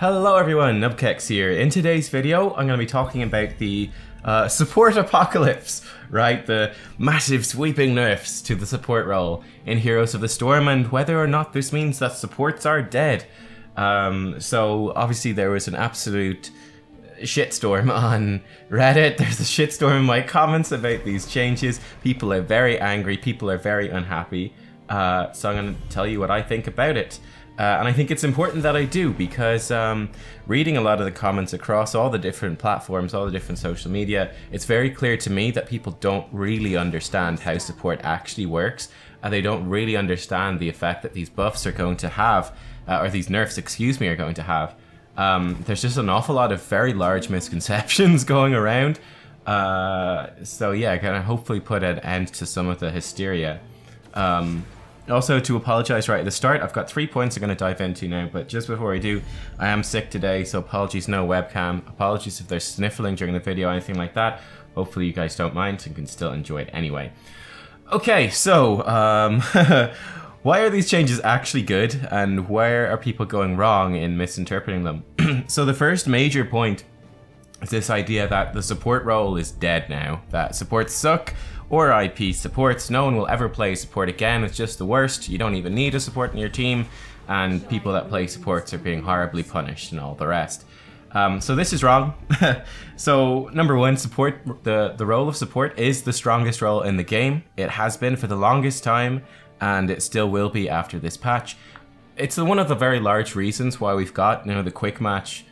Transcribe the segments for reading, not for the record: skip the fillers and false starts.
Hello everyone, Nubkeks here. In today's video, I'm going to be talking about the support apocalypse, right? The massive sweeping nerfs to the support role in Heroes of the Storm and whether or not this means that supports are dead. So obviously there was an absolute shitstorm on Reddit. There's a shitstorm in my comments about these changes. People are very angry, people are very unhappy. So I'm going to tell you what I think about it. And I think it's important that I do because reading a lot of the comments across all the different platforms, all the different social media, it's very clear to me that people don't really understand how support actually works, and they don't really understand the effect that these buffs are going to have, or these nerfs, excuse me, are going to have. There's just an awful lot of very large misconceptions going around. So yeah, gonna hopefully put an end to some of the hysteria. Also, to apologize right at the start, I've got 3 points I'm going to dive into now, but just before I do, I am sick today, so apologies, no webcam. Apologies if there's sniffling during the video or anything like that. Hopefully you guys don't mind and can still enjoy it anyway. Okay, so, why are these changes actually good, and where are people going wrong in misinterpreting them? So the first major point is this idea that the support role is dead now, that supports suck, or IP supports. No one will ever play support again, it's just the worst. You don't even need a support in your team, and people that play supports are being horribly punished and all the rest. So this is wrong. So number one, support, the role of support is the strongest role in the game. It has been for the longest time, and it still will be after this patch. It's one of the very large reasons why we've got, you know, the quick match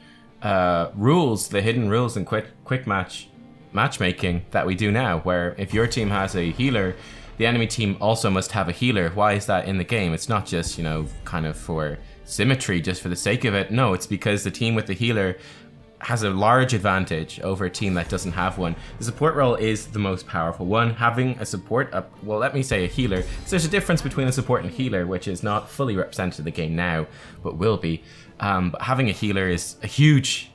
rules, the hidden rules in quick match matchmaking that we do now, where if your team has a healer, the enemy team also must have a healer. Why is that in the game? It's not just, you know, kind of for symmetry, just for the sake of it. No, it's because the team with the healer has a large advantage over a team that doesn't have one. The support role is the most powerful one. Having a support, well, let me say a healer. So there's a difference between a support and healer, which is not fully represented in the game now, but will be. But having a healer is a huge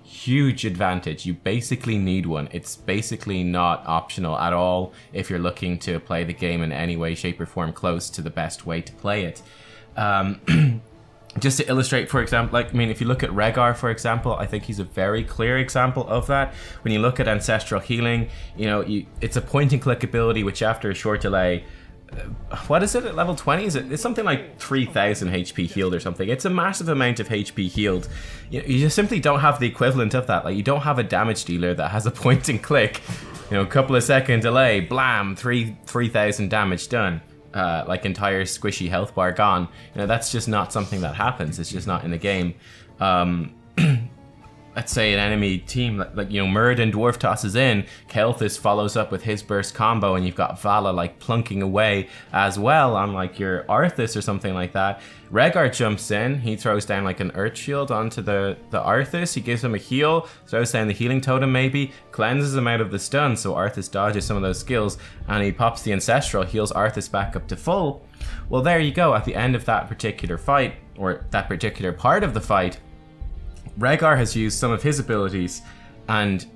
advantage. You basically need one. It's basically not optional at all if you're looking to play the game in any way, shape or form close to the best way to play it. Just to illustrate, for example, like, I mean, if you look at Rhaegar, for example, I think he's a very clear example of that. When you look at Ancestral Healing, you know, it's a point and click ability which after a short delay, what is it at level 20? It's something like 3000 HP healed or something. It's a massive amount of HP healed. You just simply don't have the equivalent of that. Like, you don't have a damage dealer that has a point and click, you know, a couple of second delay, blam, 3000 damage done. Like entire squishy health bar gone. You know, that's just not something that happens. It's just not in the game. Let's say an enemy team, like, you know, Muradin dwarf tosses in, Kel'Thuz follows up with his burst combo, and you've got Vala like plunking away as well on like your Arthas or something like that. Rhaegar jumps in, he throws down like an earth shield onto the Arthas, he gives him a heal, throws down the healing totem maybe, cleanses him out of the stun so Arthas dodges some of those skills, and he pops the Ancestral, heals Arthas back up to full. Well, there you go, at the end of that particular fight, or that particular part of the fight, Rhaegar has used some of his abilities, and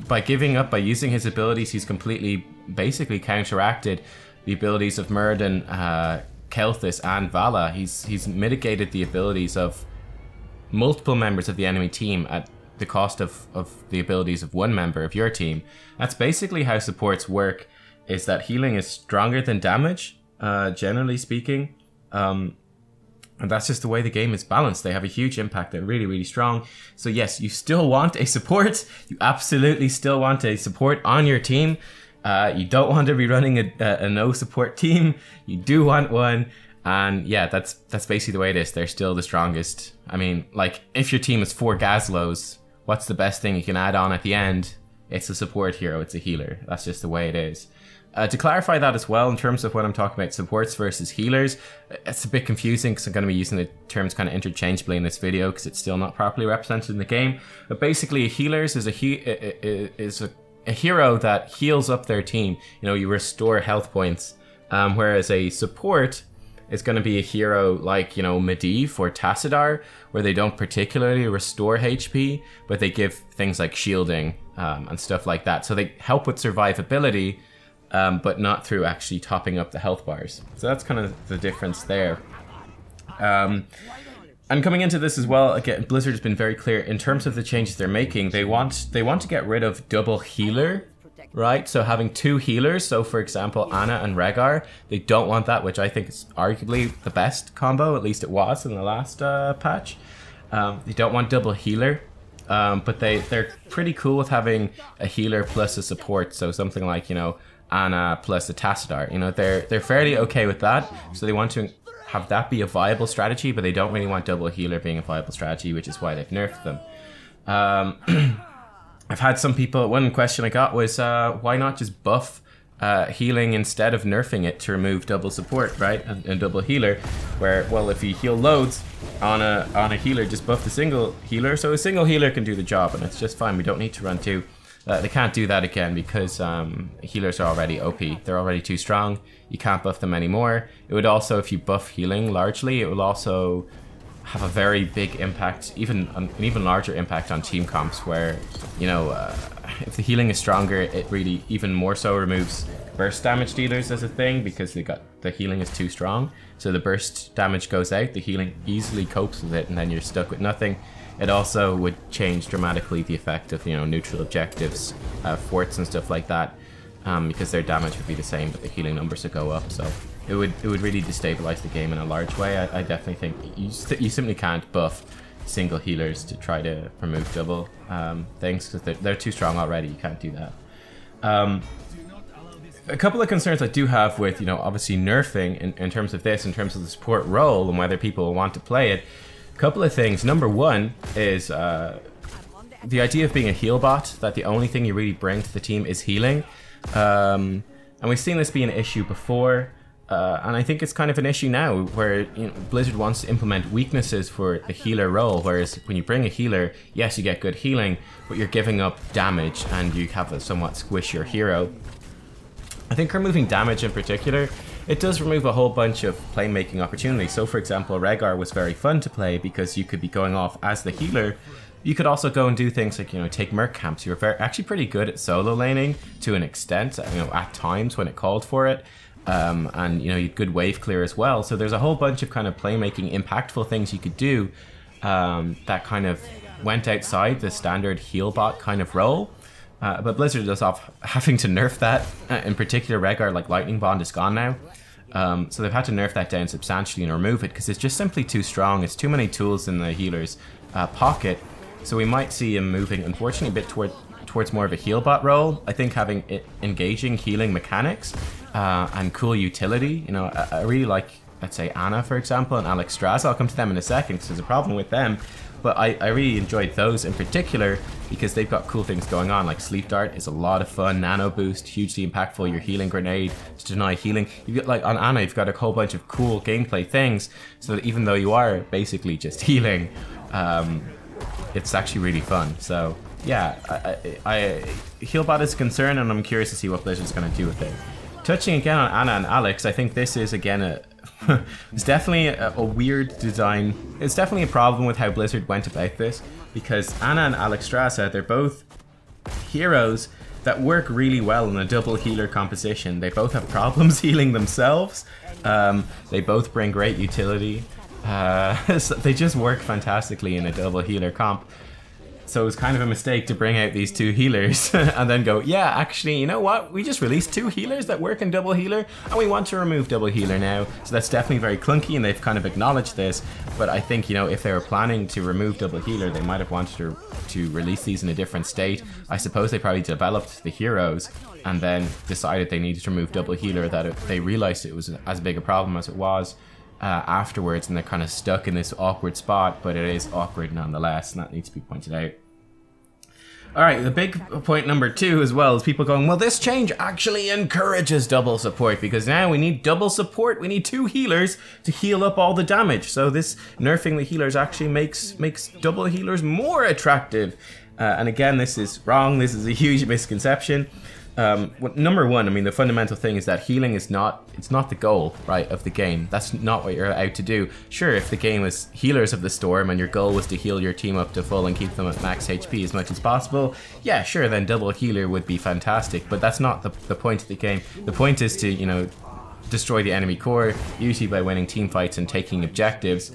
by using his abilities, he's completely, basically counteracted the abilities of Muradin, Kel'Thuz, and Vala. He's mitigated the abilities of multiple members of the enemy team at the cost of the abilities of one member of your team. That's basically how supports work, is that healing is stronger than damage, generally speaking. And that's just the way the game is balanced. They have a huge impact. They're really strong. So yes, you still want a support. You absolutely still want a support on your team. You don't want to be running a no support team. You do want one. And yeah, that's basically the way it is. They're still the strongest. I mean, like, if your team is 4 Gazlos, what's the best thing you can add on at the end? It's a support hero. It's a healer. That's just the way it is. To clarify that as well, in terms of when I'm talking about supports versus healers, it's a bit confusing because I'm going to be using the terms kind of interchangeably in this video because it's still not properly represented in the game. But basically, a healer is a hero that heals up their team. You know, you restore health points, whereas a support is going to be a hero like, you know, Medivh or Tassadar, where they don't particularly restore HP, but they give things like shielding and stuff like that. So they help with survivability, but not through actually topping up the health bars. So that's kind of the difference there. And coming into this as well, again, Blizzard has been very clear in terms of the changes they're making. They want to get rid of double healer, right? So having 2 healers, so for example, Ana and Rehgar, they don't want that, which I think is arguably the best combo, at least it was in the last patch. They don't want double healer, but they're pretty cool with having a healer plus a support, so something like, you know, Ana plus a Tassadar. You know, they're fairly okay with that, so they want to have that be a viable strategy, but they don't really want double healer being a viable strategy, which is why they've nerfed them. I've had some people, one question I got was, why not just buff healing instead of nerfing it to remove double support, right? And double healer, where, well, if you heal loads on a healer, just buff the single healer, so a single healer can do the job, and it's just fine. We don't need to run 2. They can't do that again because healers are already OP. They're already too strong. You can't buff them anymore. It would also, if you buff healing largely, it will also have a very big impact, an even larger impact on team comps where, you know, if the healing is stronger, it really even more so removes burst damage dealers as a thing because the healing is too strong. So the burst damage goes out, the healing easily copes with it, and then you're stuck with nothing. It also would change dramatically the effect of, you know, neutral objectives, forts and stuff like that, because their damage would be the same, but the healing numbers would go up. So it would really destabilize the game in a large way. I definitely think you simply can't buff single healers to try to remove double things because they're too strong already. You can't do that. A couple of concerns I do have with, you know, obviously nerfing in terms of this, in terms of the support role and whether people want to play it. Couple of things. Number one is the idea of being a heal bot, that the only thing you really bring to the team is healing. And we've seen this be an issue before, and I think it's kind of an issue now where, you know, Blizzard wants to implement weaknesses for the healer role, whereas when you bring a healer, yes, you get good healing, but you're giving up damage and you have a somewhat squishier hero. I think removing damage in particular, it does remove a whole bunch of playmaking opportunities. So for example, Rehgar was very fun to play because you could be going off as the healer. You could also go and do things like, you know, take merc camps. You were actually pretty good at solo laning to an extent, you know, at times when it called for it. And, you know, you had good wave clear as well. So there's a whole bunch of kind of playmaking, impactful things you could do that kind of went outside the standard heal bot kind of role. But Blizzard is off having to nerf that. In particular, Rehgar, like Lightning Bond, is gone now. So they've had to nerf that down substantially and remove it because it's just simply too strong. It's too many tools in the healer's pocket. So we might see him moving, unfortunately, a bit towards more of a heal bot role. I think having engaging healing mechanics and cool utility. You know, I really like, let's say, Ana, for example, and Alex Strauss. I'll come to them in a second because there's a problem with them. But I really enjoyed those in particular because they've got cool things going on. Like Sleep Dart is a lot of fun, Nano Boost, hugely impactful, your healing grenade to deny healing. You've got, like on Ana, you've got a whole bunch of cool gameplay things so that even though you are basically just healing, it's actually really fun. So yeah, Healbot is a concern and I'm curious to see what Blizzard's going to do with it. Touching again on Ana and Alex, I think this is again it's definitely a weird design. It's definitely a problem with how Blizzard went about this because Ana and Alex Strasza, they're both heroes that work really well in a double healer composition. They both have problems healing themselves. They both bring great utility. So they just work fantastically in a double healer comp. So it was kind of a mistake to bring out these 2 healers and then go, yeah, actually, you know what? We just released 2 healers that work in double healer and we want to remove double healer now. So that's definitely very clunky and they've kind of acknowledged this. But I think, you know, if they were planning to remove double healer, they might have wanted to release these in a different state. I suppose they probably developed the heroes and then decided they needed to remove double healer, that they realized it was as big a problem as it was afterwards, and they're kind of stuck in this awkward spot, but it is awkward nonetheless, and that needs to be pointed out. Alright, the big point number 2 as well is people going, well, this change actually encourages double support because now we need double support. We need 2 healers to heal up all the damage. So this nerfing the healers actually makes double healers more attractive. And again, this is wrong. This is a huge misconception. Number one, I mean, the fundamental thing is that healing is it's not the goal, right, of the game. That's not what you're out to do. Sure, if the game was Healers of the Storm and your goal was to heal your team up to full and keep them at max HP as much as possible, yeah, sure, then double healer would be fantastic, but that's not the point of the game. The point is to, you know, destroy the enemy core, usually by winning team fights and taking objectives.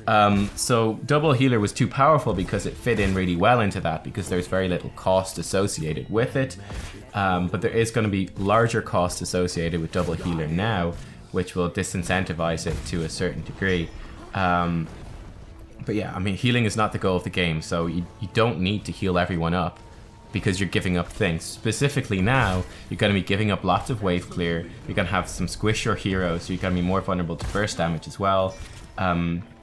So double healer was too powerful because it fit in really well into that, because there's very little cost associated with it. But there is going to be larger cost associated with double healer now, which will disincentivize it to a certain degree. But yeah, I mean, healing is not the goal of the game, so you don't need to heal everyone up because you're giving up things. Specifically now, you're going to be giving up lots of wave clear, you're going to have some squish your heroes, so you're going to be more vulnerable to burst damage as well.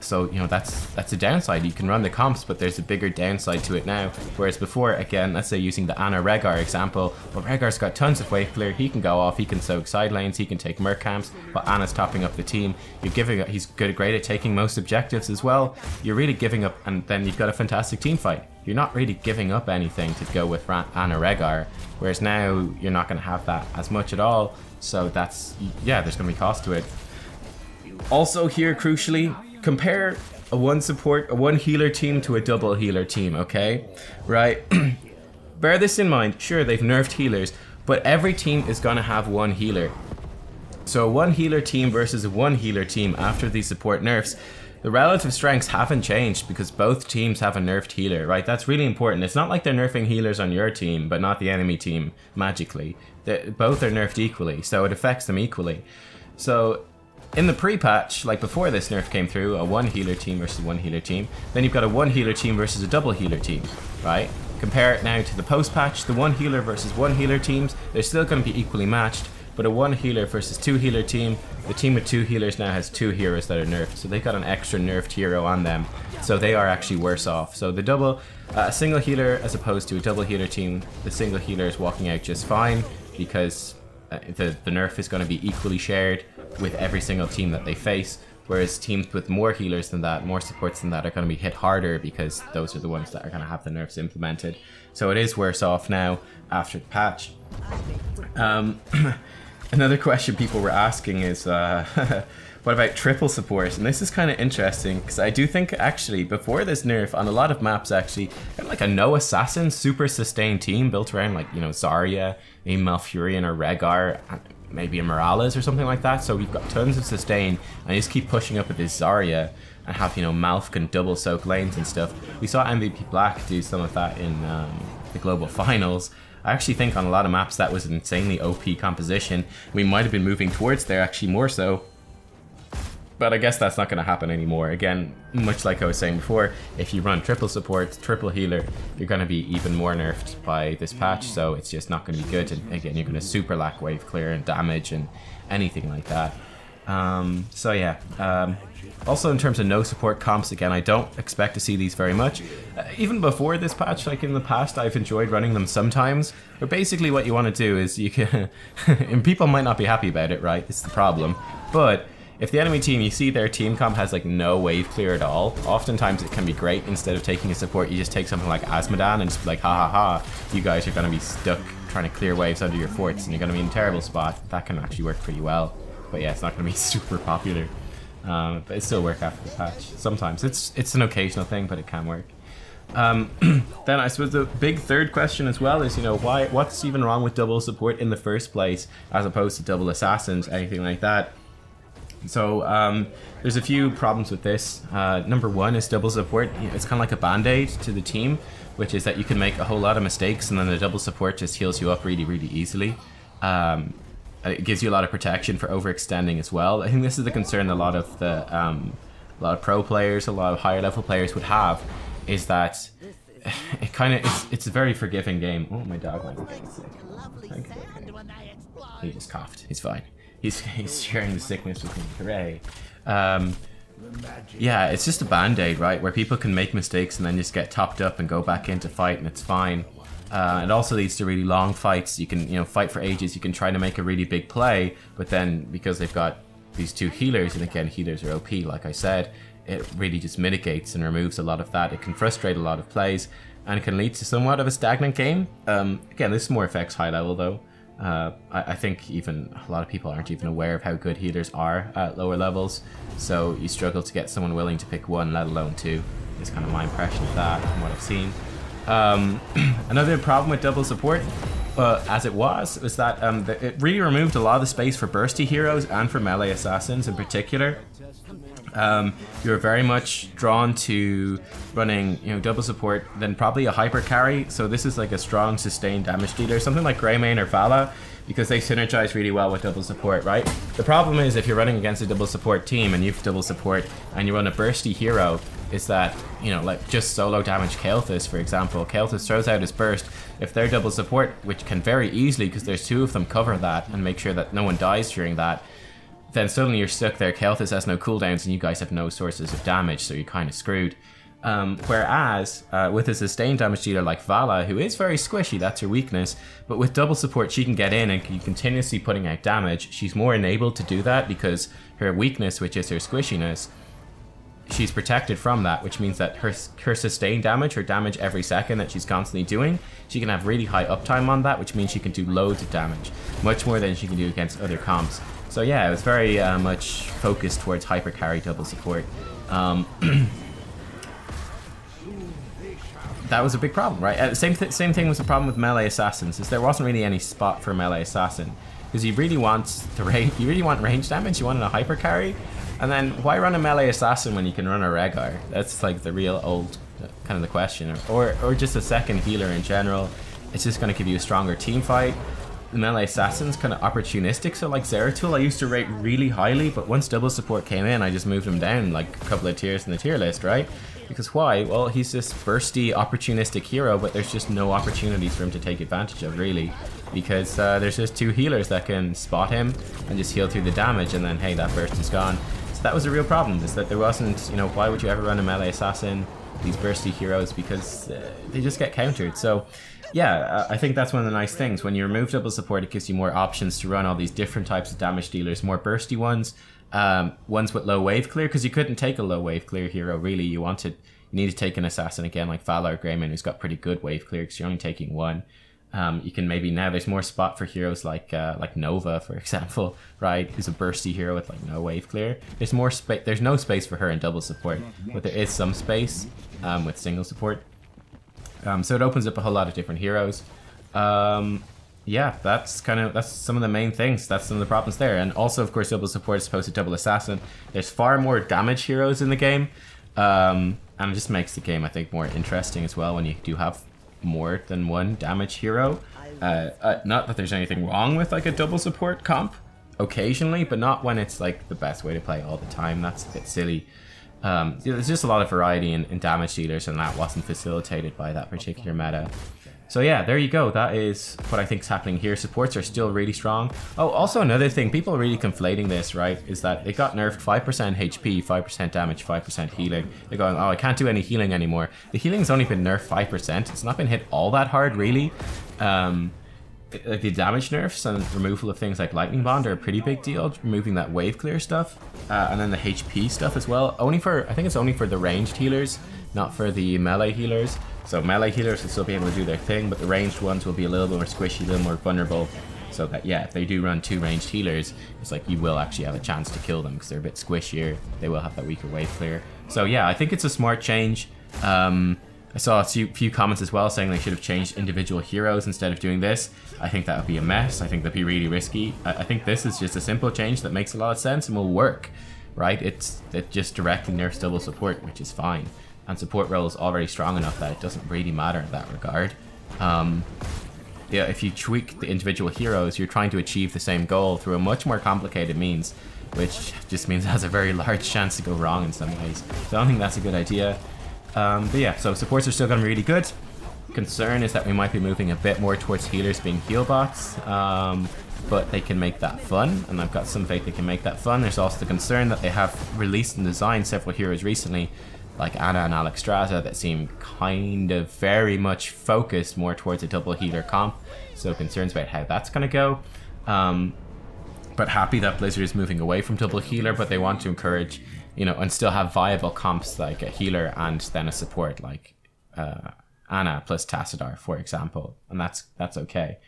So, you know, that's a downside. You can run the comps, but there's a bigger downside to it now. Whereas before, again, let's say using the Ana Rehgar example, well, Rehgar's got tons of wave clear, he can go off, he can soak side lanes, he can take merc camps, but Ana's topping up the team. You're giving up, he's great at taking most objectives as well. You're really giving up, and then you've got a fantastic team fight. You're not really giving up anything to go with Ana Rehgar, whereas now you're not going to have that as much at all. So that's, yeah, there's going to be cost to it. Also here, crucially, compare a one healer team to a double healer team, okay? Right? Bear this in mind, sure, they've nerfed healers, but every team is gonna have one healer. So a one healer team versus a one healer team after these support nerfs, the relative strengths haven't changed because both teams have a nerfed healer, right? That's really important. It's not like they're nerfing healers on your team, but not the enemy team, magically. Both are nerfed equally, so it affects them equally. So in the pre-patch, like before this nerf came through, a one healer team versus one healer team, then you've got a one healer team versus a double healer team, right? Compare it now to the post-patch, the one healer versus one healer teams, they're still going to be equally matched, but a one healer versus two healer team, the team with two healers now has two heroes that are nerfed, so they've got an extra nerfed hero on them, so they are actually worse off. So the a single healer as opposed to a double healer team, the single healer is walking out just fine because the nerf is going to be equally shared with every single team that they face, whereas teams with more healers than that, more supports than that, are going to be hit harder because those are the ones that are going to have the nerfs implemented. So it is worse off now after the patch. Another question people were asking is, what about triple support? And this is kind of interesting because I do think actually before this nerf on a lot of maps actually kind of like a no assassin super sustained team built around like, you know, Zarya, maybe Malfurion or Rehgar, maybe a Morales or something like that. So we've got tons of sustain and you just keep pushing up with this Zarya and have, you know, Malf can double soak lanes and stuff. We saw MVP Black do some of that in the global finals. I actually think on a lot of maps that was an insanely OP composition. We might have been moving towards there actually more so. But I guess that's not going to happen anymore. Again, much like I was saying before, if you run triple support, triple healer, you're going to be even more nerfed by this patch, so it's just not going to be good. And again, you're going to super lack wave clear and damage and anything like that. So yeah. Also in terms of no support comps, again, I don't expect to see these very much. Even before this patch, like in the past, I've enjoyed running them sometimes. But basically what you want to do is you can... and people might not be happy about it, right? It's the problem. But if the enemy team, you see their team comp has like no wave clear at all, oftentimes it can be great. Instead of taking a support, you just take something like Asmodan and just be like, ha ha ha, you guys are going to be stuck trying to clear waves under your forts and you're going to be in a terrible spot. That can actually work pretty well. But yeah, it's not going to be super popular. But it still work after the patch. Sometimes. It's an occasional thing, but it can work. Then I suppose the big third question as well is, you know, what's even wrong with double support in the first place as opposed to double assassins, anything like that? So there's a few problems with this. Number one is double support. It's kind of like a band-aid to the team, which is that you can make a whole lot of mistakes and then the double support just heals you up really, really easily. It gives you a lot of protection for overextending as well. I think this is the concern a lot of pro players, a lot of higher level players would have, is that it kind of it's a very forgiving game. Oh, my dog might be getting sick. Okay. He just coughed. He's fine. He's sharing the sickness with me. Hooray. Yeah, it's just a band-aid, right? Where people can make mistakes and then just get topped up and go back into fight and it's fine. It also leads to really long fights. You can, you know, fight for ages. You can try to make a really big play, but then because they've got these two healers, and again, healers are OP, like I said, it really just mitigates and removes a lot of that. It can frustrate a lot of plays, and it can lead to somewhat of a stagnant game. Again, this more affects high level though. I think even a lot of people aren't even aware of how good healers are at lower levels, so you struggle to get someone willing to pick one, let alone two. Is kind of my impression of that from what I've seen. Another problem with double support as it was that it really removed a lot of the space for bursty heroes and for melee assassins in particular. You're very much drawn to running, double support, then probably a hyper carry. So this is like a strong sustained damage dealer, something like Greymane or Vala, because they synergize really well with double support, right? The problem is if you're running against a double support team and you've double support and you run a bursty hero, is that, like just solo damage Kael'thas, for example. Kael'thas throws out his burst. If they're double support, which can very easily, because there's two of them, cover that and make sure that no one dies during that, then suddenly you're stuck there. Kael'thas has no cooldowns and you guys have no sources of damage, so you're kind of screwed. Whereas with a sustained damage dealer like Vala, who is very squishy, that's her weakness, but with double support she can get in and can continuously putting out damage. She's more enabled to do that because her weakness, which is her squishiness, she's protected from that, which means that her sustained damage, her damage every second that she's constantly doing, she can have really high uptime on that, which means she can do loads of damage, much more than she can do against other comps. So yeah, it was very much focused towards hyper carry double support. That was a big problem, right? Same thing was the problem with melee assassins, is there wasn't really any spot for melee assassin, because you really want range damage, you wanted a hyper carry, and then why run a melee assassin when you can run a Rehgar? That's like the real old kind of the question, or just a second healer in general. It's just going to give you a stronger team fight. The melee assassin's kind of opportunistic, so like Zeratul I used to rate really highly, but once double support came in, I just moved him down like a couple of tiers in the tier list, right? Because why? Well, he's this bursty, opportunistic hero, but there's just no opportunities for him to take advantage of, really. Because there's just two healers that can spot him and just heal through the damage, and then, hey, that burst is gone. So that was a real problem, is that there wasn't, why would you ever run a melee assassin, these bursty heroes, because they just get countered. So, yeah, I think that's one of the nice things. When you remove double support, it gives you more options to run all these different types of damage dealers, more bursty ones, ones with low wave clear, because you couldn't take a low wave clear hero, really. You need to take an assassin again like Vala or Greymane, who's got pretty good wave clear, because you're only taking one. You can maybe now, there's more spot for heroes like Nova, for example, right? Who's a bursty hero with like no wave clear. There's more space. There's no space for her in double support, but there is some space with single support. So it opens up a whole lot of different heroes. Yeah, that's some of the main things. That's some of the problems there. And also, of course, double support is supposed to double assassin. There's far more damage heroes in the game, and it just makes the game, I think, more interesting as well when you do have more than one damage hero. Not that there's anything wrong with like a double support comp occasionally, but not when it's like the best way to play all the time. That's a bit silly. There's just a lot of variety in damage dealers, and that wasn't facilitated by that particular meta. So yeah, there you go. That is what I think is happening here. Supports are still really strong. Oh, also another thing, people are really conflating this, right, is that it got nerfed 5% HP, 5% damage, 5% healing. They're going, oh, I can't do any healing anymore. The healing's only been nerfed 5%. It's not been hit all that hard, really. Like the damage nerfs and removal of things like Lightning Bond are a pretty big deal, removing that wave clear stuff, and then the HP stuff as well. I think it's only for the ranged healers, not for the melee healers. So melee healers will still be able to do their thing, but the ranged ones will be a little bit more squishy, a little more vulnerable. So that, yeah, if they do run two ranged healers, it's like you will actually have a chance to kill them because they're a bit squishier. They will have that weaker wave clear. So yeah, I think it's a smart change. I saw a few comments as well saying they should have changed individual heroes instead of doing this. I think that would be a mess. I think that'd be really risky. I think this is just a simple change that makes a lot of sense and will work, right? It just directly nerfs double support, which is fine. And support role is already strong enough that it doesn't really matter in that regard. Yeah, if you tweak the individual heroes, you're trying to achieve the same goal through a much more complicated means, which just means it has a very large chance to go wrong in some ways. So I don't think that's a good idea. But yeah, so supports are still going to be really good. Concern is that we might be moving a bit more towards healers being heal bots, but they can make that fun, and I've got some faith they can make that fun. There's also the concern that they have released and designed several heroes recently, like Ana and Alexstrasza, that seem kind of very much focused more towards a double healer comp, so concerns about how that's going to go. But happy that Blizzard is moving away from double healer, but they want to encourage, you know, and still have viable comps like a healer and then a support like Ana plus Tassadar, for example, and that's okay.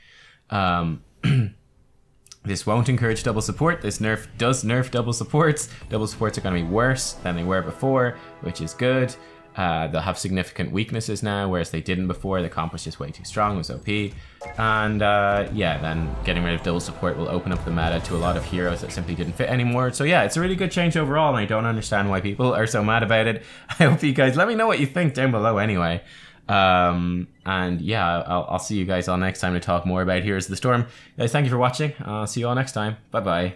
This won't encourage double support. This nerf does nerf double supports. Double supports are going to be worse than they were before, which is good. They'll have significant weaknesses now, whereas they didn't before. The comp was just way too strong, it was OP. And yeah, then getting rid of double support will open up the meta to a lot of heroes that simply didn't fit anymore. So yeah, it's a really good change overall, and I don't understand why people are so mad about it. I hope you guys let me know what you think down below anyway. And yeah, I'll see you guys all next time to talk more about Heroes of the Storm. Guys, thank you for watching. I'll see you all next time. Bye bye.